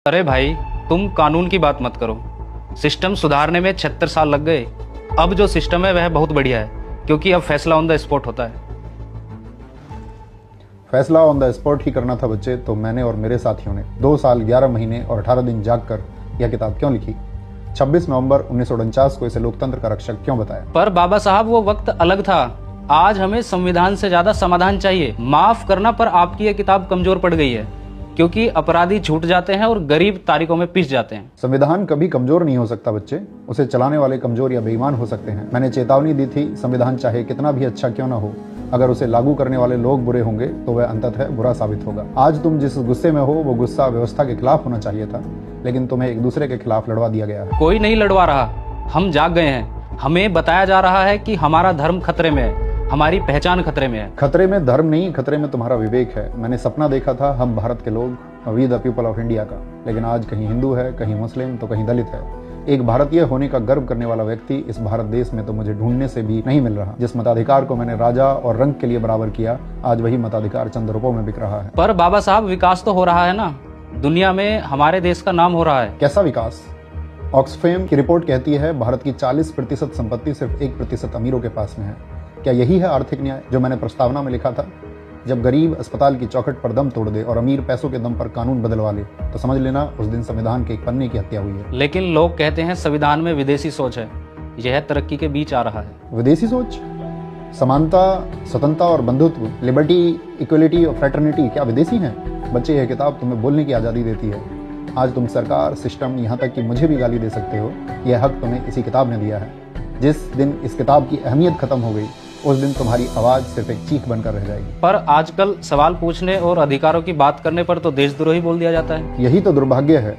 अरे भाई, तुम कानून की बात मत करो। सिस्टम सुधारने में 76 साल लग गए। अब जो सिस्टम है वह बहुत बढ़िया है, क्योंकि अब फैसला ऑन द स्पॉट होता है। फैसला ऑन द स्पॉट ही करना था बच्चे, तो मैंने और मेरे साथियों ने 2 साल 11 महीने और 18 दिन जाग कर यह किताब क्यों लिखी? 26 नवंबर 1949 को इसे लोकतंत्र का रक्षक क्यों बताया? पर बाबा साहब, वो वक्त अलग था। आज हमें संविधान से ज्यादा समाधान चाहिए। माफ करना, पर आपकी ये किताब कमजोर पड़ गई है, क्योंकि अपराधी छूट जाते हैं और गरीब तारीखों में पिस जाते हैं। संविधान कभी कमजोर नहीं हो सकता बच्चे, उसे चलाने वाले कमजोर या बेईमान हो सकते हैं। मैंने चेतावनी दी थी, संविधान चाहे कितना भी अच्छा क्यों ना हो, अगर उसे लागू करने वाले लोग बुरे होंगे तो वह अंततः बुरा साबित होगा। आज तुम जिस गुस्से में हो वो गुस्सा व्यवस्था के खिलाफ होना चाहिए था, लेकिन तुम्हें एक दूसरे के खिलाफ लड़वा दिया गया है। कोई नहीं लड़वा रहा, हम जाग गए हैं। हमें बताया जा रहा है कि हमारा धर्म खतरे में है, हमारी पहचान खतरे में है। खतरे में धर्म नहीं, खतरे में तुम्हारा विवेक है। मैंने सपना देखा था हम भारत के लोग, we the people of India का, लेकिन आज कहीं हिंदू है, कहीं मुस्लिम, तो कहीं दलित है। एक भारतीय होने का गर्व करने वाला व्यक्ति इस भारत देश में तो मुझे ढूंढने से भी नहीं मिल रहा। जिस मताधिकार को मैंने राजा और रंग के लिए बराबर किया, आज वही मताधिकार चंद रुपयों में बिक रहा है। पर बाबा साहब, विकास तो हो रहा है ना, दुनिया में हमारे देश का नाम हो रहा है। कैसा विकास? ऑक्सफैम की रिपोर्ट कहती है भारत की 40% संपत्ति सिर्फ 1% अमीरों के पास में है। क्या यही है आर्थिक न्याय जो मैंने प्रस्तावना में लिखा था? जब गरीब अस्पताल की चौखट पर दम तोड़ दे और अमीर पैसों के दम पर कानून बदलवा ले, तो समझ लेना उस दिन संविधान के एक पन्ने की हत्या हुई है। लेकिन लोग कहते हैं संविधान में विदेशी सोच है। यह तरक्की के बीच आ रहा है। विदेशी सोच? समानता, स्वतंत्रता और बंधुत्व, लिबर्टी, इक्वलिटी और फ्रेटर्निटी क्या विदेशी हैं? बच्चे, यह किताब तुम्हें बोलने की आज़ादी देती है। आज तुम सरकार, सिस्टम, यहाँ तक कि मुझे भी गाली दे सकते हो। यह हक तुम्हें इसी किताब ने दिया है। जिस दिन इस किताब की अहमियत खत्म हो गई, उस दिन तुम्हारी आवाज सिर्फ एक चीख बनकर रह जाएगी। पर आजकल सवाल पूछने और अधिकारों की बात करने पर तो देशद्रोही बोल दिया जाता है। यही तो दुर्भाग्य है।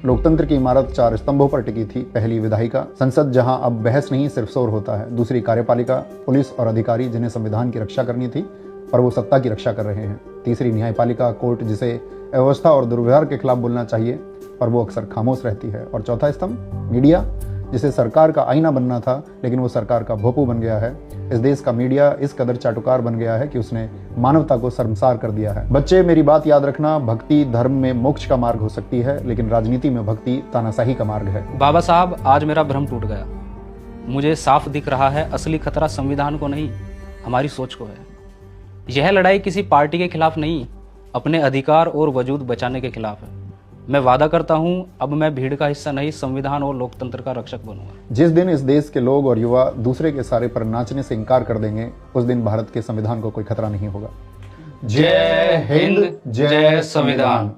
लोकतंत्र की इमारत 4 स्तंभों पर टिकी थी। पहली विधायिका, संसद जहां अब बहस नहीं सिर्फ शोर होता है। दूसरी कार्यपालिका, पुलिस और अधिकारी जिन्हें संविधान की रक्षा करनी थी पर वो सत्ता की रक्षा कर रहे हैं। तीसरी न्यायपालिका, कोर्ट, जिसे अव्यवस्था और दुर्व्यवहार के खिलाफ बोलना चाहिए पर वो अक्सर खामोश रहती है। और चौथा स्तंभ, मीडिया, जिसे सरकार का आईना बनना था लेकिन वो सरकार का भोंपू बन गया है। इस देश का मीडिया इस कदर चाटुकार बन गया है कि उसने मानवता को शर्मसार कर दिया है। बच्चे, मेरी बात याद रखना, भक्ति धर्म में मोक्ष का मार्ग हो सकती है, लेकिन राजनीति में भक्ति तानाशाही का मार्ग है। बाबा साहब, आज मेरा भ्रम टूट गया। मुझे साफ दिख रहा है असली खतरा संविधान को नहीं, हमारी सोच को है। यह लड़ाई किसी पार्टी के खिलाफ नहीं, अपने अधिकार और वजूद बचाने के खिलाफ है। मैं वादा करता हूं, अब मैं भीड़ का हिस्सा नहीं, संविधान और लोकतंत्र का रक्षक बनूंगा। जिस दिन इस देश के लोग और युवा दूसरे के सारे पर नाचने से इनकार कर देंगे, उस दिन भारत के संविधान को कोई खतरा नहीं होगा। जय हिंद, जय संविधान।